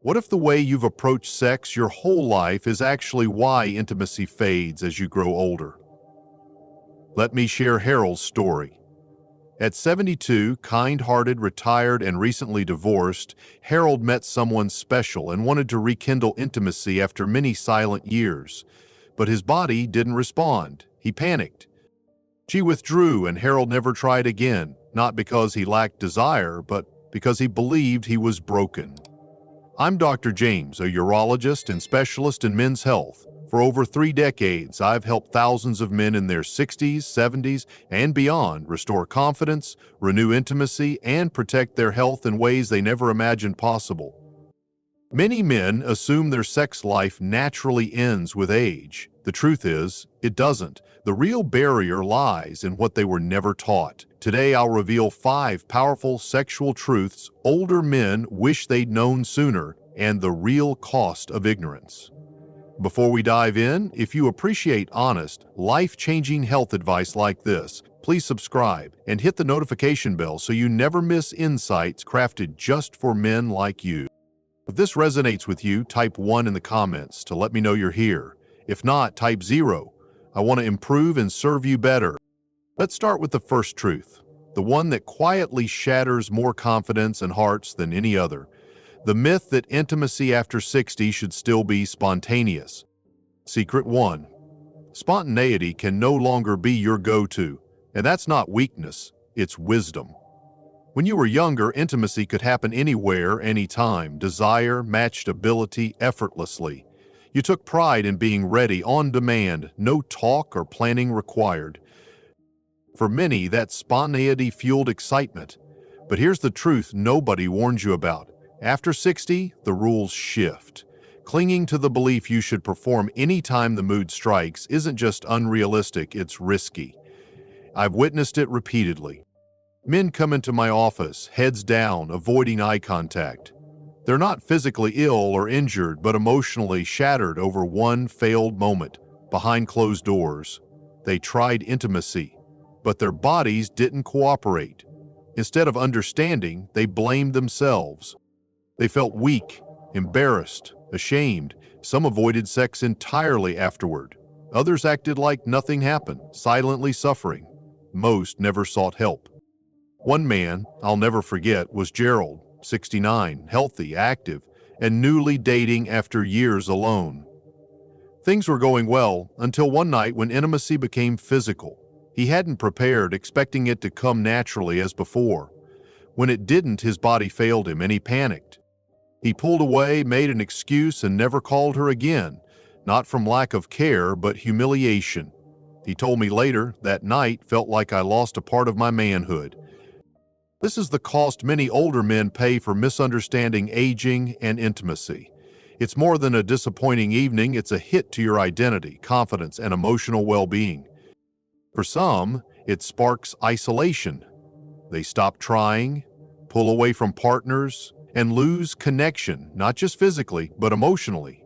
What if the way you've approached sex your whole life is actually why intimacy fades as you grow older? Let me share Harold's story. At 72, kind-hearted, retired, and recently divorced, Harold met someone special and wanted to rekindle intimacy after many silent years. But his body didn't respond. He panicked. She withdrew, and Harold never tried again, not because he lacked desire, but because he believed he was broken. I'm Dr. James, a urologist and specialist in men's health. For over 3 decades, I've helped thousands of men in their 60s, 70s, and beyond restore confidence, renew intimacy, and protect their health in ways they never imagined possible. Many men assume their sex life naturally ends with age. The truth is, it doesn't. The real barrier lies in what they were never taught. Today, I'll reveal 5 powerful sexual truths older men wish they'd known sooner, and the real cost of ignorance. Before we dive in, if you appreciate honest, life-changing health advice like this, please subscribe and hit the notification bell so you never miss insights crafted just for men like you. If this resonates with you, type 1 in the comments to let me know you're here. If not, type 0. I want to improve and serve you better. Let's start with the first truth, the one that quietly shatters more confidence and hearts than any other. The myth that intimacy after 60 should still be spontaneous. Secret 1. Spontaneity can no longer be your go-to, and that's not weakness, it's wisdom. When you were younger, intimacy could happen anywhere, anytime. Desire matched ability effortlessly. You took pride in being ready, on demand, no talk or planning required. For many, that spontaneity fueled excitement. But here's the truth nobody warned you about. After 60, the rules shift. Clinging to the belief you should perform anytime the mood strikes isn't just unrealistic, it's risky. I've witnessed it repeatedly. Men come into my office, heads down, avoiding eye contact. They're not physically ill or injured, but emotionally shattered over one failed moment. Behind closed doors, they tried intimacy, but their bodies didn't cooperate. Instead of understanding, they blamed themselves. They felt weak, embarrassed, ashamed. Some avoided sex entirely afterward. Others acted like nothing happened, silently suffering. Most never sought help. One man I'll never forget was Gerald, 69, healthy, active, and newly dating after years alone. Things were going well until one night when intimacy became physical. He hadn't prepared, expecting it to come naturally as before. When it didn't, his body failed him and he panicked. He pulled away, made an excuse, and never called her again, not from lack of care, but humiliation. He told me later, that night felt like I lost a part of my manhood. This is the cost many older men pay for misunderstanding aging and intimacy. It's more than a disappointing evening, it's a hit to your identity, confidence, and emotional well-being. For some, it sparks isolation. They stop trying, pull away from partners, and lose connection, not just physically, but emotionally.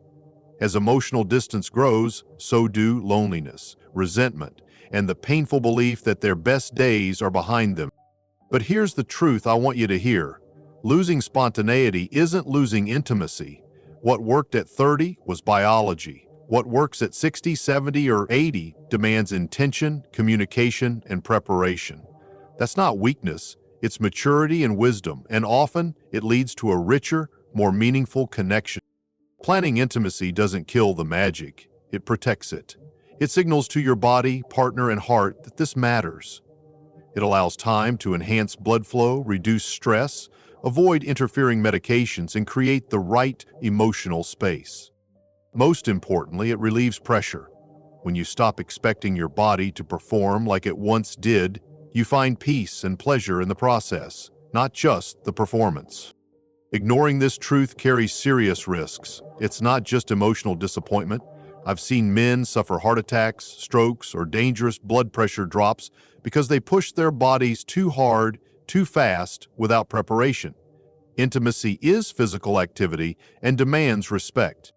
As emotional distance grows, so do loneliness, resentment, and the painful belief that their best days are behind them. But here's the truth I want you to hear. Losing spontaneity isn't losing intimacy. What worked at 30 was biology. What works at 60, 70, or 80 demands intention, communication, and preparation. That's not weakness, it's maturity and wisdom, and often it leads to a richer, more meaningful connection. Planning intimacy doesn't kill the magic, it protects it. It signals to your body, partner, and heart that this matters. It allows time to enhance blood flow, reduce stress, avoid interfering medications, and create the right emotional space. Most importantly, it relieves pressure. When you stop expecting your body to perform like it once did, you find peace and pleasure in the process, not just the performance. Ignoring this truth carries serious risks. It's not just emotional disappointment. I've seen men suffer heart attacks, strokes, or dangerous blood pressure drops because they pushed their bodies too hard, too fast, without preparation. Intimacy is physical activity and demands respect.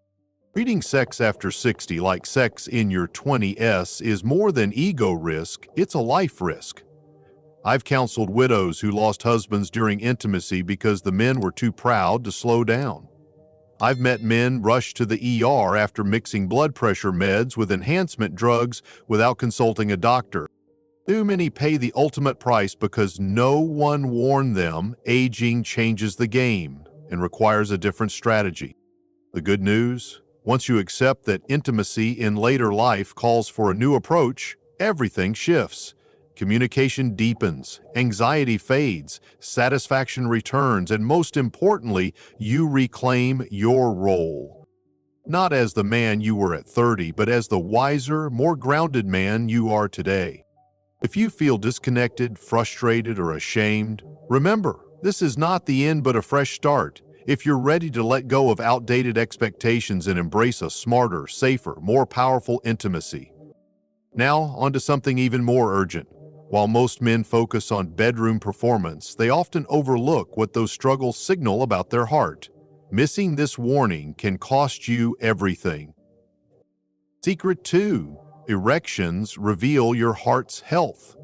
Treating sex after 60 like sex in your 20s is more than ego risk, it's a life risk. I've counseled widows who lost husbands during intimacy because the men were too proud to slow down. I've met men rush to the ER after mixing blood pressure meds with enhancement drugs without consulting a doctor. Too many pay the ultimate price because no one warned them aging changes the game and requires a different strategy. The good news? Once you accept that intimacy in later life calls for a new approach, everything shifts. Communication deepens, anxiety fades, satisfaction returns, and most importantly, you reclaim your role. Not as the man you were at 30, but as the wiser, more grounded man you are today. If you feel disconnected, frustrated, or ashamed, remember, this is not the end but a fresh start. If you're ready to let go of outdated expectations and embrace a smarter, safer, more powerful intimacy. Now, onto something even more urgent. While most men focus on bedroom performance, they often overlook what those struggles signal about their heart. Missing this warning can cost you everything. Secret 2. Erections reveal your heart's health.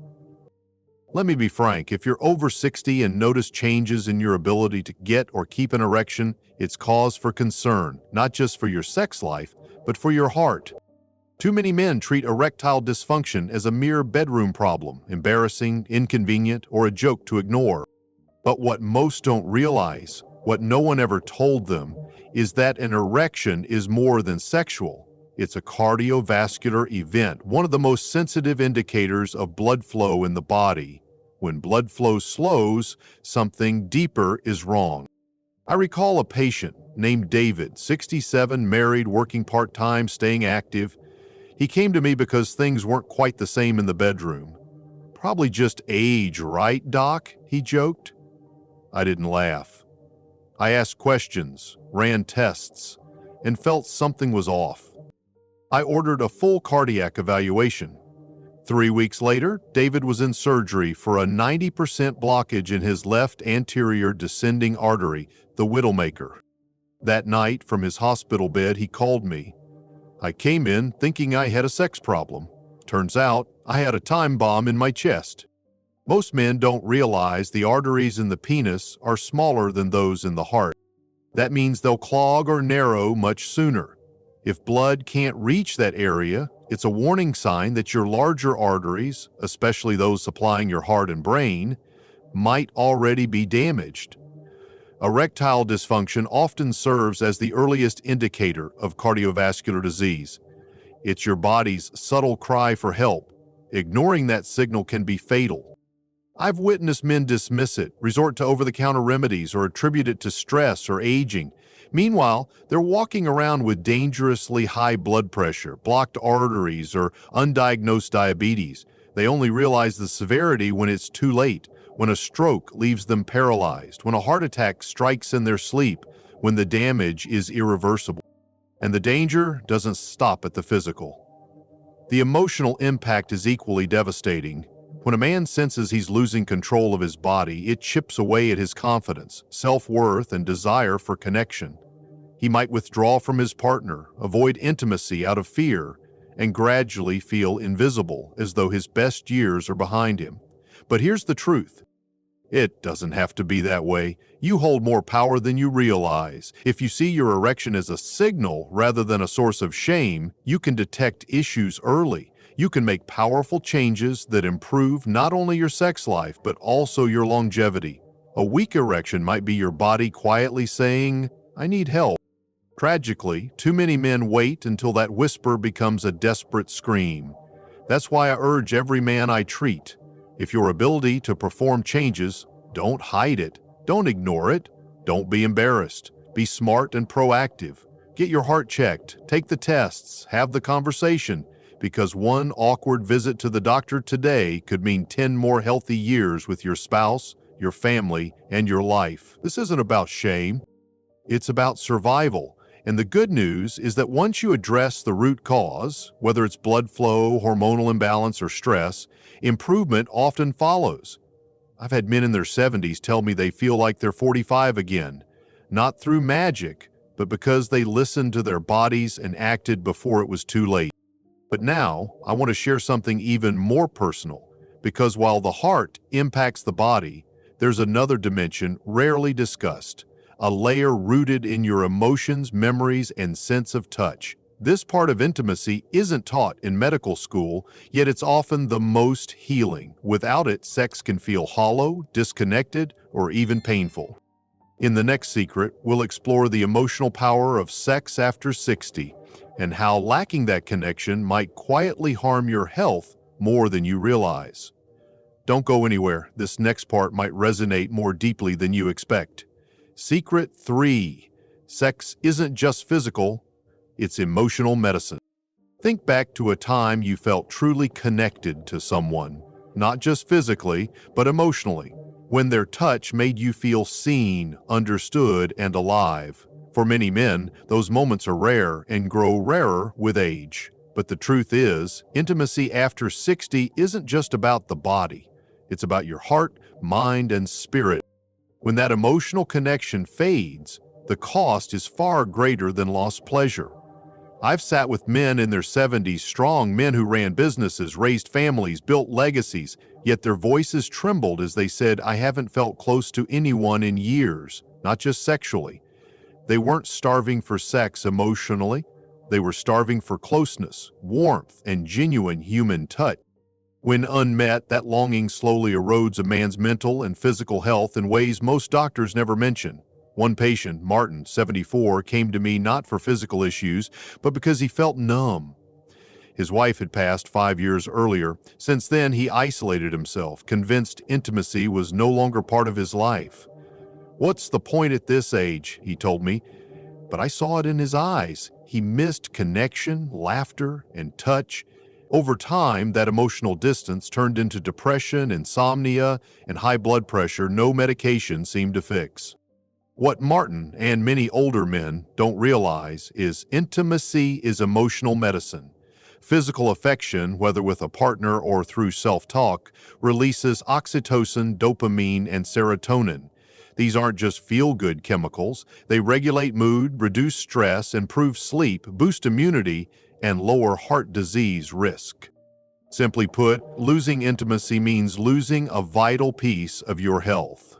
Let me be frank, if you're over 60 and notice changes in your ability to get or keep an erection, it's cause for concern, not just for your sex life, but for your heart. Too many men treat erectile dysfunction as a mere bedroom problem, embarrassing, inconvenient, or a joke to ignore. But what most don't realize, what no one ever told them, is that an erection is more than sexual. It's a cardiovascular event, one of the most sensitive indicators of blood flow in the body. When blood flow slows, something deeper is wrong. I recall a patient named David, 67, married, working part-time, staying active. He came to me because things weren't quite the same in the bedroom. Probably just age, right, Doc? He joked. I didn't laugh. I asked questions, ran tests, and felt something was off. I ordered a full cardiac evaluation. 3 weeks later, David was in surgery for a 90% blockage in his left anterior descending artery, the widowmaker. That night, from his hospital bed, he called me. I came in thinking I had a sex problem. Turns out, I had a time bomb in my chest. Most men don't realize the arteries in the penis are smaller than those in the heart. That means they'll clog or narrow much sooner. If blood can't reach that area, it's a warning sign that your larger arteries, especially those supplying your heart and brain, might already be damaged. Erectile dysfunction often serves as the earliest indicator of cardiovascular disease. It's your body's subtle cry for help. Ignoring that signal can be fatal. I've witnessed men dismiss it, resort to over-the-counter remedies, or attribute it to stress or aging. Meanwhile, they're walking around with dangerously high blood pressure, blocked arteries, or undiagnosed diabetes. They only realize the severity when it's too late, when a stroke leaves them paralyzed, when a heart attack strikes in their sleep, when the damage is irreversible. And the danger doesn't stop at the physical. The emotional impact is equally devastating. When a man senses he's losing control of his body, it chips away at his confidence, self-worth, and desire for connection. He might withdraw from his partner, avoid intimacy out of fear, and gradually feel invisible, as though his best years are behind him. But here's the truth. It doesn't have to be that way. You hold more power than you realize. If you see your erection as a signal rather than a source of shame, you can detect issues early. You can make powerful changes that improve not only your sex life, but also your longevity. A weak erection might be your body quietly saying, "I need help." Tragically, too many men wait until that whisper becomes a desperate scream. That's why I urge every man I treat. If your ability to perform changes, don't hide it. Don't ignore it. Don't be embarrassed. Be smart and proactive. Get your heart checked. Take the tests. Have the conversation. Because one awkward visit to the doctor today could mean 10 more healthy years with your spouse, your family, and your life. This isn't about shame. It's about survival. And the good news is that once you address the root cause, whether it's blood flow, hormonal imbalance, or stress, improvement often follows. I've had men in their 70s tell me they feel like they're 45 again, not through magic, but because they listened to their bodies and acted before it was too late. But now, I want to share something even more personal, because while the heart impacts the body, there's another dimension rarely discussed: a layer rooted in your emotions, memories, and sense of touch. This part of intimacy isn't taught in medical school, yet it's often the most healing. Without it, sex can feel hollow, disconnected, or even painful. In the next secret, we'll explore the emotional power of sex after 60 and how lacking that connection might quietly harm your health more than you realize. Don't go anywhere. This next part might resonate more deeply than you expect. Secret 3. Sex isn't just physical, it's emotional medicine. Think back to a time you felt truly connected to someone, not just physically, but emotionally, when their touch made you feel seen, understood, and alive. For many men, those moments are rare and grow rarer with age. But the truth is, intimacy after 60 isn't just about the body. It's about your heart, mind, and spirit. When that emotional connection fades, the cost is far greater than lost pleasure. I've sat with men in their 70s, strong men who ran businesses, raised families, built legacies, yet their voices trembled as they said, "I haven't felt close to anyone in years," not just sexually. They weren't starving for sex emotionally. They were starving for closeness, warmth, and genuine human touch. When unmet, that longing slowly erodes a man's mental and physical health in ways most doctors never mention. One patient, Martin, 74, came to me not for physical issues, but because he felt numb. His wife had passed 5 years earlier. Since then, he isolated himself, convinced intimacy was no longer part of his life. "What's the point at this age?" he told me. But I saw it in his eyes. He missed connection, laughter, and touch. Over time, that emotional distance turned into depression, insomnia, and high blood pressure no medication seemed to fix. What Martin and many older men don't realize is intimacy is emotional medicine. Physical affection, whether with a partner or through self-talk, releases oxytocin, dopamine, and serotonin. These aren't just feel-good chemicals. They regulate mood, reduce stress, improve sleep, boost immunity, and lower heart disease risk. Simply put, losing intimacy means losing a vital piece of your health.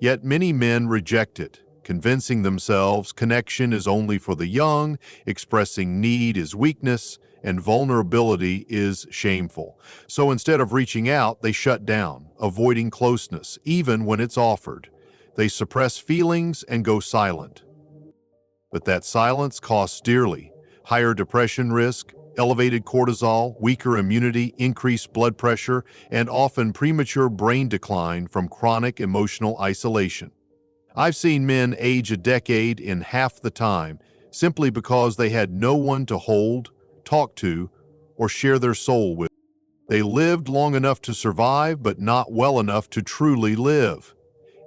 Yet many men reject it, convincing themselves connection is only for the young, expressing need is weakness, and vulnerability is shameful. So instead of reaching out, they shut down, avoiding closeness, even when it's offered. They suppress feelings and go silent. But that silence costs dearly. Higher depression risk, elevated cortisol, weaker immunity, increased blood pressure, and often premature brain decline from chronic emotional isolation. I've seen men age a decade in half the time simply because they had no one to hold, talk to, or share their soul with. They lived long enough to survive, but not well enough to truly live.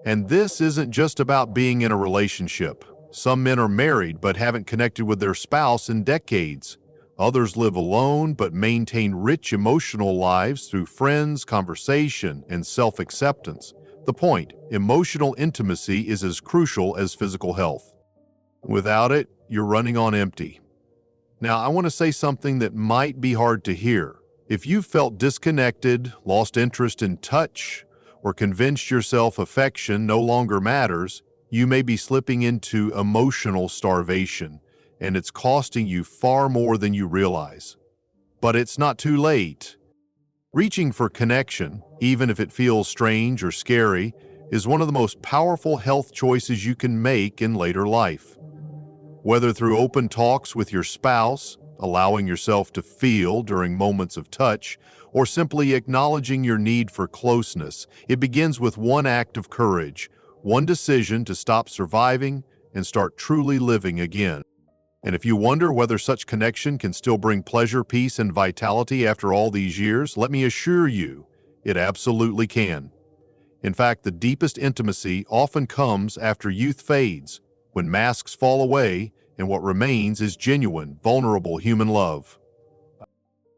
And this isn't just about being in a relationship. Some men are married but haven't connected with their spouse in decades. Others live alone but maintain rich emotional lives through friends, conversation, and self-acceptance. The point, emotional intimacy is as crucial as physical health. Without it, you're running on empty. Now, I want to say something that might be hard to hear. If you've felt disconnected, lost interest in touch, or convinced yourself affection no longer matters, you may be slipping into emotional starvation, and it's costing you far more than you realize. But it's not too late. Reaching for connection, even if it feels strange or scary, is one of the most powerful health choices you can make in later life. Whether through open talks with your spouse, allowing yourself to feel during moments of touch, or simply acknowledging your need for closeness, it begins with one act of courage, one decision to stop surviving and start truly living again. And if you wonder whether such connection can still bring pleasure, peace, and vitality after all these years, let me assure you, it absolutely can. In fact, the deepest intimacy often comes after youth fades, when masks fall away and what remains is genuine, vulnerable human love.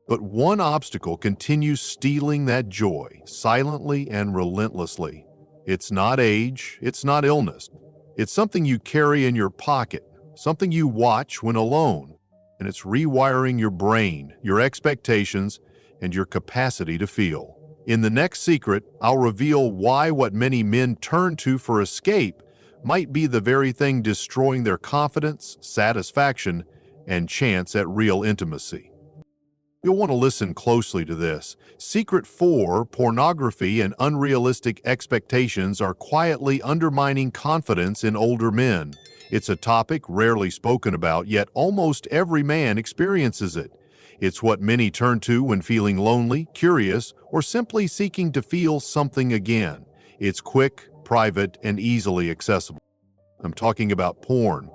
But one obstacle continues stealing that joy, silently and relentlessly. It's not age, it's not illness. It's something you carry in your pocket, something you watch when alone, and it's rewiring your brain, your expectations, and your capacity to feel. In the next secret, I'll reveal why what many men turn to for escape might be the very thing destroying their confidence, satisfaction, and chance at real intimacy. You'll want to listen closely to this. Secret 4, pornography and unrealistic expectations are quietly undermining confidence in older men. It's a topic rarely spoken about, yet almost every man experiences it. It's what many turn to when feeling lonely, curious, or simply seeking to feel something again. It's quick, private, and easily accessible. I'm talking about porn.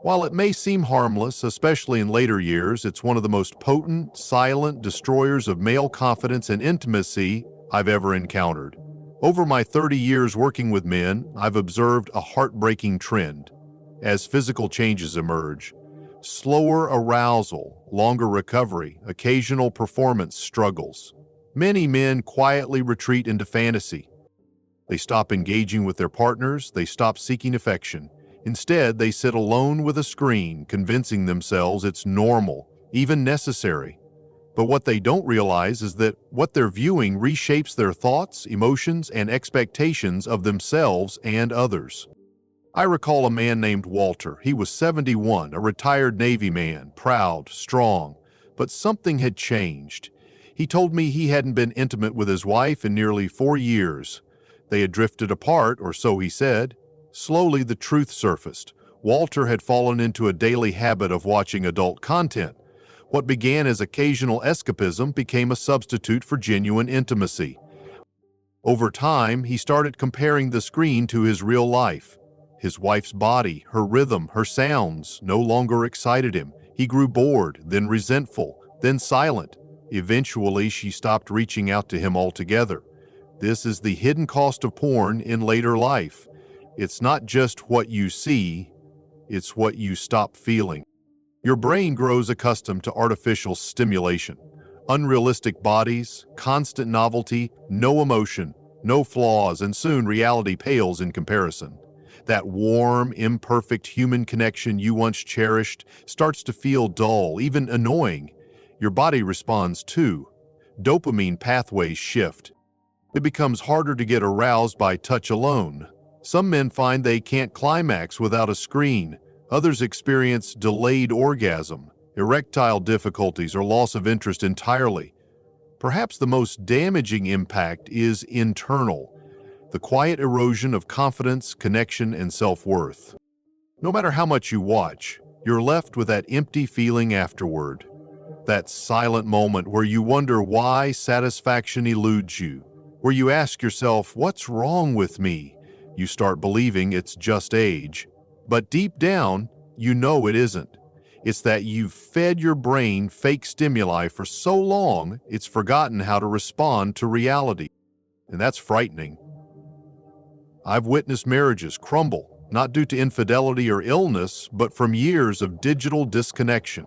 While it may seem harmless, especially in later years, it's one of the most potent, silent destroyers of male confidence and intimacy I've ever encountered. Over my 30 years working with men, I've observed a heartbreaking trend. As physical changes emerge, slower arousal, longer recovery, occasional performance struggles. Many men quietly retreat into fantasy. They stop engaging with their partners, they stop seeking affection. Instead, they sit alone with a screen, convincing themselves it's normal, even necessary. But what they don't realize is that what they're viewing reshapes their thoughts, emotions, and expectations of themselves and others. I recall a man named Walter. He was 71, a retired Navy man, proud, strong, but something had changed. He told me he hadn't been intimate with his wife in nearly 4 years. They had drifted apart, or so he said. Slowly, the truth surfaced. Walter had fallen into a daily habit of watching adult content. What began as occasional escapism became a substitute for genuine intimacy. Over time, he started comparing the screen to his real life. His wife's body, her rhythm, her sounds no longer excited him. He grew bored, then resentful, then silent. Eventually, she stopped reaching out to him altogether. This is the hidden cost of porn in later life. It's not just what you see, it's what you stop feeling. Your brain grows accustomed to artificial stimulation. Unrealistic bodies, constant novelty, no emotion, no flaws, and soon reality pales in comparison. That warm, imperfect human connection you once cherished starts to feel dull, even annoying. Your body responds too. Dopamine pathways shift. It becomes harder to get aroused by touch alone. Some men find they can't climax without a screen. Others experience delayed orgasm, erectile difficulties, or loss of interest entirely. Perhaps the most damaging impact is internal, the quiet erosion of confidence, connection, and self-worth. No matter how much you watch, you're left with that empty feeling afterward. That silent moment where you wonder why satisfaction eludes you, where you ask yourself, what's wrong with me? You start believing it's just age. But deep down, you know it isn't. It's that you've fed your brain fake stimuli for so long, it's forgotten how to respond to reality. And that's frightening. I've witnessed marriages crumble, not due to infidelity or illness, but from years of digital disconnection.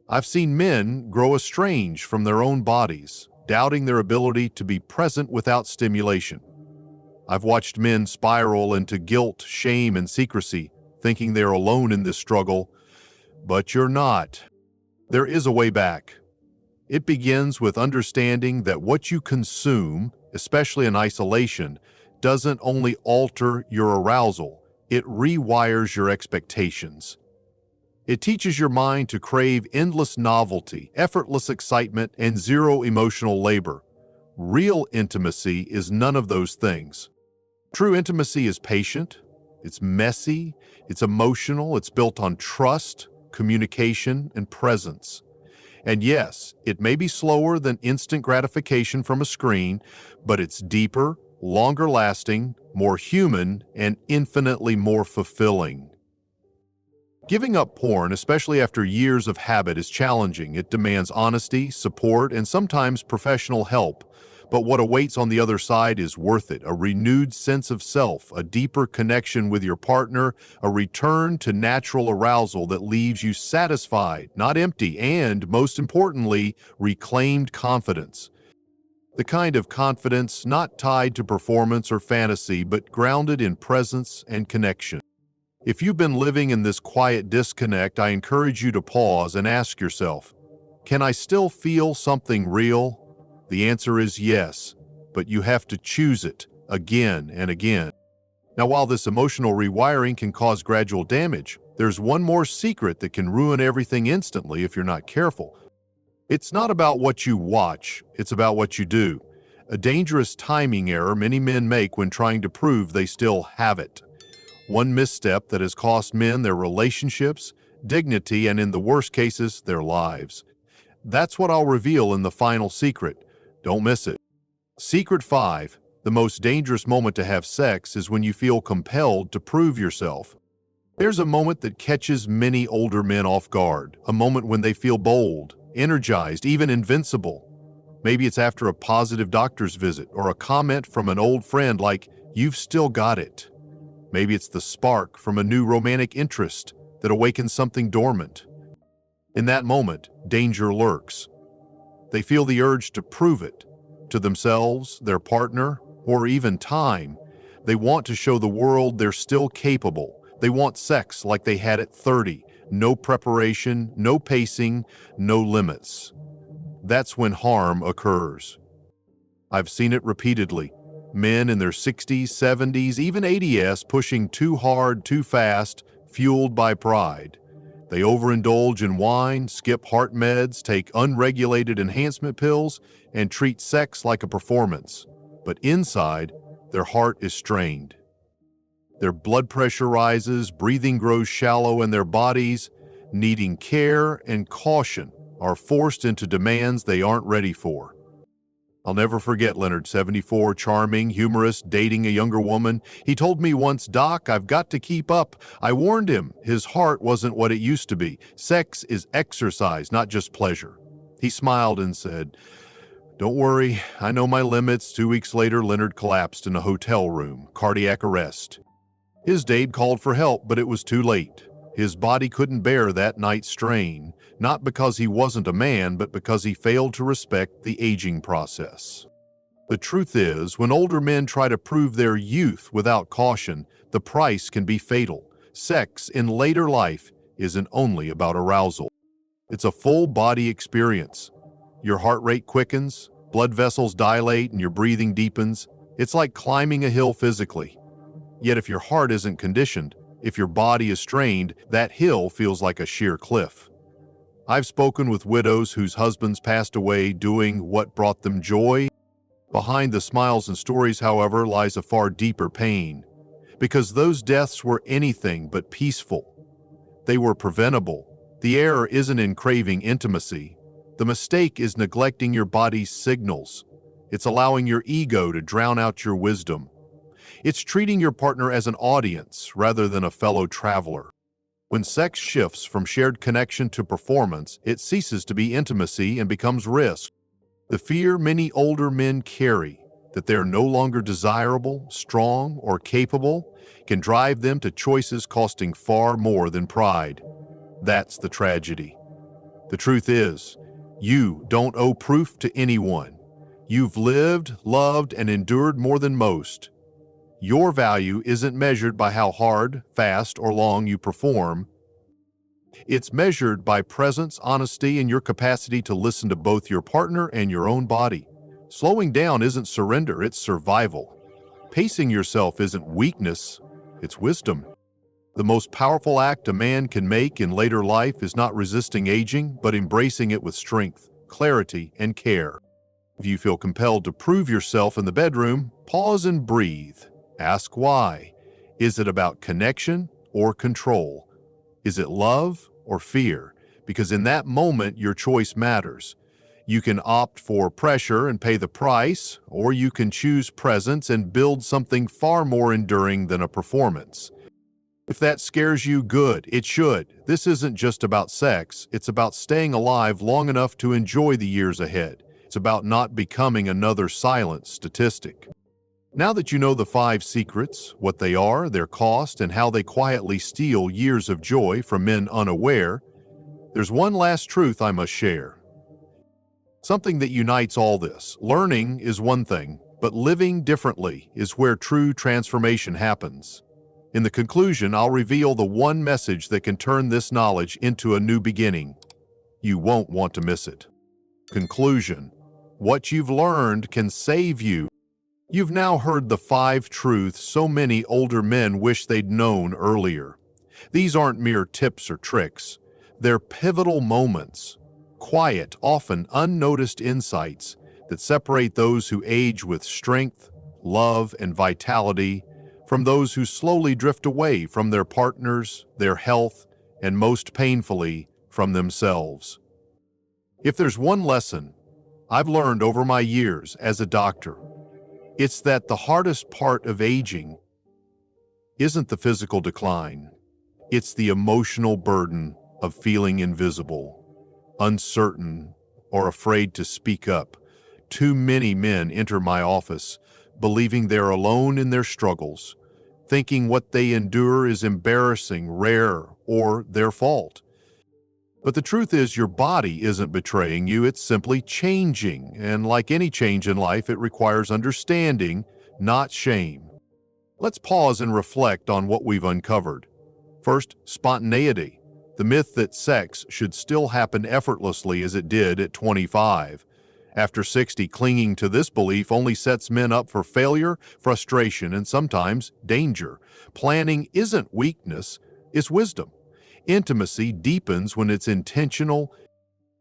I've seen men grow estranged from their own bodies, doubting their ability to be present without stimulation. I've watched men spiral into guilt, shame, and secrecy, thinking they're alone in this struggle, but you're not. There is a way back. It begins with understanding that what you consume, especially in isolation, doesn't only alter your arousal, it rewires your expectations. It teaches your mind to crave endless novelty, effortless excitement, and zero emotional labor. Real intimacy is none of those things. True intimacy is patient, it's messy, it's emotional, it's built on trust, communication, and presence. And yes, it may be slower than instant gratification from a screen, but it's deeper, longer lasting, more human, and infinitely more fulfilling. Giving up porn, especially after years of habit, is challenging. It demands honesty, support, and sometimes professional help. But what awaits on the other side is worth it. A renewed sense of self, a deeper connection with your partner, a return to natural arousal that leaves you satisfied, not empty, and, most importantly, reclaimed confidence. The kind of confidence not tied to performance or fantasy, but grounded in presence and connection. If you've been living in this quiet disconnect, I encourage you to pause and ask yourself, can I still feel something real? The answer is yes, but you have to choose it again and again. Now, while this emotional rewiring can cause gradual damage, there's one more secret that can ruin everything instantly if you're not careful. It's not about what you watch, it's about what you do. A dangerous timing error many men make when trying to prove they still have it. One misstep that has cost men their relationships, dignity, and in the worst cases, their lives. That's what I'll reveal in the final secret. Don't miss it. Secret 5. The most dangerous moment to have sex is when you feel compelled to prove yourself. There's a moment that catches many older men off guard, a moment when they feel bold, energized, even invincible. Maybe it's after a positive doctor's visit or a comment from an old friend like, "You've still got it." Maybe it's the spark from a new romantic interest that awakens something dormant. In that moment, danger lurks. They feel the urge to prove it to themselves, their partner, or even time. They want to show the world they're still capable. They want sex like they had at 30. No preparation, no pacing, no limits. That's when harm occurs. I've seen it repeatedly. Men in their 60s, 70s, even 80s pushing too hard, too fast, fueled by pride. They overindulge in wine, skip heart meds, take unregulated enhancement pills, and treat sex like a performance. But inside, their heart is strained. Their blood pressure rises, breathing grows shallow, and their bodies, needing care and caution, are forced into demands they aren't ready for. I'll never forget Leonard, 74, charming, humorous, dating a younger woman. He told me once, "Doc, I've got to keep up." I warned him his heart wasn't what it used to be. Sex is exercise, not just pleasure. He smiled and said, "Don't worry, I know my limits." 2 weeks later, Leonard collapsed in a hotel room, cardiac arrest. His date called for help, but it was too late. His body couldn't bear that night's strain, not because he wasn't a man, but because he failed to respect the aging process. The truth is, when older men try to prove their youth without caution, the price can be fatal. Sex in later life isn't only about arousal. It's a full-body experience. Your heart rate quickens, blood vessels dilate, and your breathing deepens. It's like climbing a hill physically. Yet if your heart isn't conditioned, if your body is strained, that hill feels like a sheer cliff. I've spoken with widows whose husbands passed away doing what brought them joy. Behind the smiles and stories, however, lies a far deeper pain, because those deaths were anything but peaceful. They were preventable. The error isn't in craving intimacy. The mistake is neglecting your body's signals. It's allowing your ego to drown out your wisdom. It's treating your partner as an audience rather than a fellow traveler. When sex shifts from shared connection to performance, it ceases to be intimacy and becomes risk. The fear many older men carry, that they are no longer desirable, strong, or capable, can drive them to choices costing far more than pride. That's the tragedy. The truth is, you don't owe proof to anyone. You've lived, loved, and endured more than most. Your value isn't measured by how hard, fast, or long you perform. It's measured by presence, honesty, and your capacity to listen to both your partner and your own body. Slowing down isn't surrender, it's survival. Pacing yourself isn't weakness, it's wisdom. The most powerful act a man can make in later life is not resisting aging, but embracing it with strength, clarity, and care. If you feel compelled to prove yourself in the bedroom, pause and breathe. Ask why. Is it about connection or control? Is it love or fear? Because in that moment, your choice matters. You can opt for pressure and pay the price, or you can choose presence and build something far more enduring than a performance. If that scares you, good. It should. This isn't just about sex. It's about staying alive long enough to enjoy the years ahead. It's about not becoming another silent statistic. Now that you know the 5 secrets, what they are, their cost, and how they quietly steal years of joy from men unaware, there's one last truth I must share. Something that unites all this. Learning is one thing, but living differently is where true transformation happens. In the conclusion, I'll reveal the one message that can turn this knowledge into a new beginning. You won't want to miss it. Conclusion: what you've learned can save you. You've now heard the 5 truths so many older men wish they'd known earlier. These aren't mere tips or tricks. They're pivotal moments, quiet, often unnoticed insights that separate those who age with strength, love, and vitality from those who slowly drift away from their partners, their health, and most painfully, from themselves. If there's one lesson I've learned over my years as a doctor, it's that the hardest part of aging isn't the physical decline. It's the emotional burden of feeling invisible, uncertain, or afraid to speak up. Too many men enter my office believing they're alone in their struggles, thinking what they endure is embarrassing, rare, or their fault. But the truth is, your body isn't betraying you, it's simply changing. And like any change in life, it requires understanding, not shame. Let's pause and reflect on what we've uncovered. First, spontaneity. The myth that sex should still happen effortlessly as it did at 25. After 60, clinging to this belief only sets men up for failure, frustration, and sometimes danger. Planning isn't weakness, it's wisdom. Intimacy deepens when it's intentional.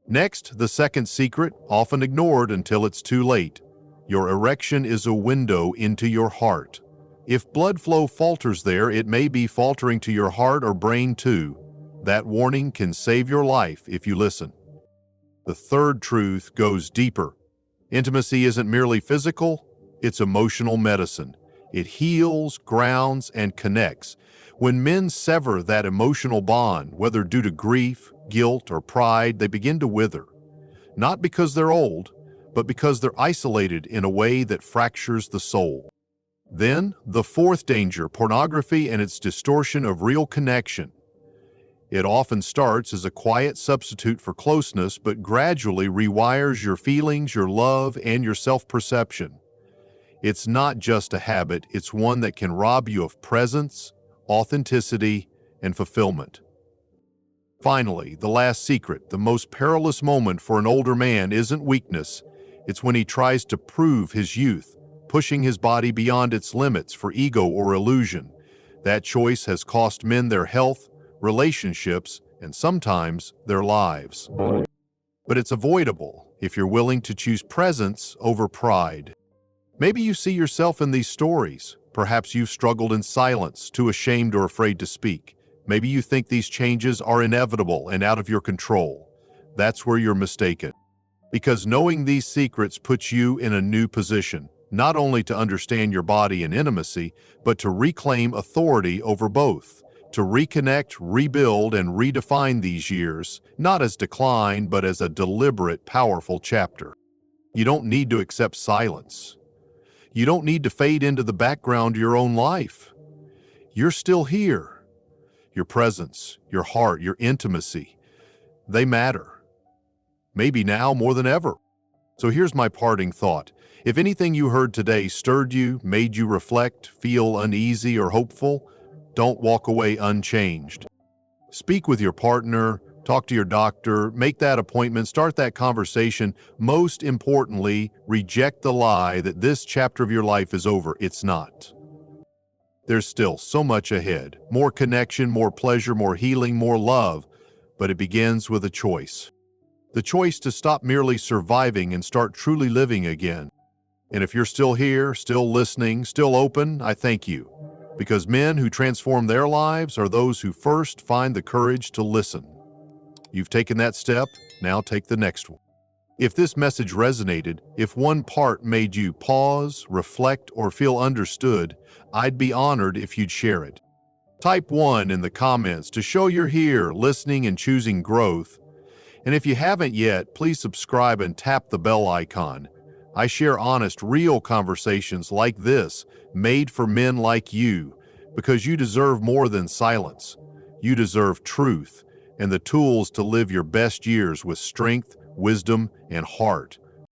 Next, the second secret, often ignored until it's too late. Your erection is a window into your heart. If blood flow falters there, it may be faltering to your heart or brain too. That warning can save your life if you listen. The third truth goes deeper. Intimacy isn't merely physical, it's emotional medicine. It heals, grounds, and connects. When men sever that emotional bond, whether due to grief, guilt, or pride, they begin to wither. Not because they're old, but because they're isolated in a way that fractures the soul. Then, the fourth danger, pornography and its distortion of real connection. It often starts as a quiet substitute for closeness, but gradually rewires your feelings, your love, and your self-perception. It's not just a habit, it's one that can rob you of presence, authenticity, and fulfillment. Finally, the last secret, the most perilous moment for an older man isn't weakness, it's when he tries to prove his youth, pushing his body beyond its limits for ego or illusion. That choice has cost men their health, relationships, and sometimes their lives. But it's avoidable if you're willing to choose presence over pride. Maybe you see yourself in these stories. Perhaps you've struggled in silence, too ashamed or afraid to speak. Maybe you think these changes are inevitable and out of your control. That's where you're mistaken. Because knowing these secrets puts you in a new position, not only to understand your body and intimacy, but to reclaim authority over both, to reconnect, rebuild, and redefine these years, not as decline, but as a deliberate, powerful chapter. You don't need to accept silence. You don't need to fade into the background of your own life. You're still here. Your presence, your heart, your intimacy, they matter. Maybe now more than ever. So here's my parting thought. If anything you heard today stirred you, made you reflect, feel uneasy or hopeful, don't walk away unchanged. Speak with your partner, talk to your doctor, make that appointment, start that conversation. Most importantly, reject the lie that this chapter of your life is over. It's not. There's still so much ahead. More connection, more pleasure, more healing, more love. But it begins with a choice. The choice to stop merely surviving and start truly living again. And if you're still here, still listening, still open, I thank you. Because men who transform their lives are those who first find the courage to listen. You've taken that step, now take the next one. If this message resonated, if one part made you pause, reflect, or feel understood, I'd be honored if you'd share it. Type 1 in the comments to show you're here, listening and choosing growth. And if you haven't yet, please subscribe and tap the bell icon. I share honest, real conversations like this, made for men like you, because you deserve more than silence. You deserve truth and the tools to live your best years with strength, wisdom, and heart.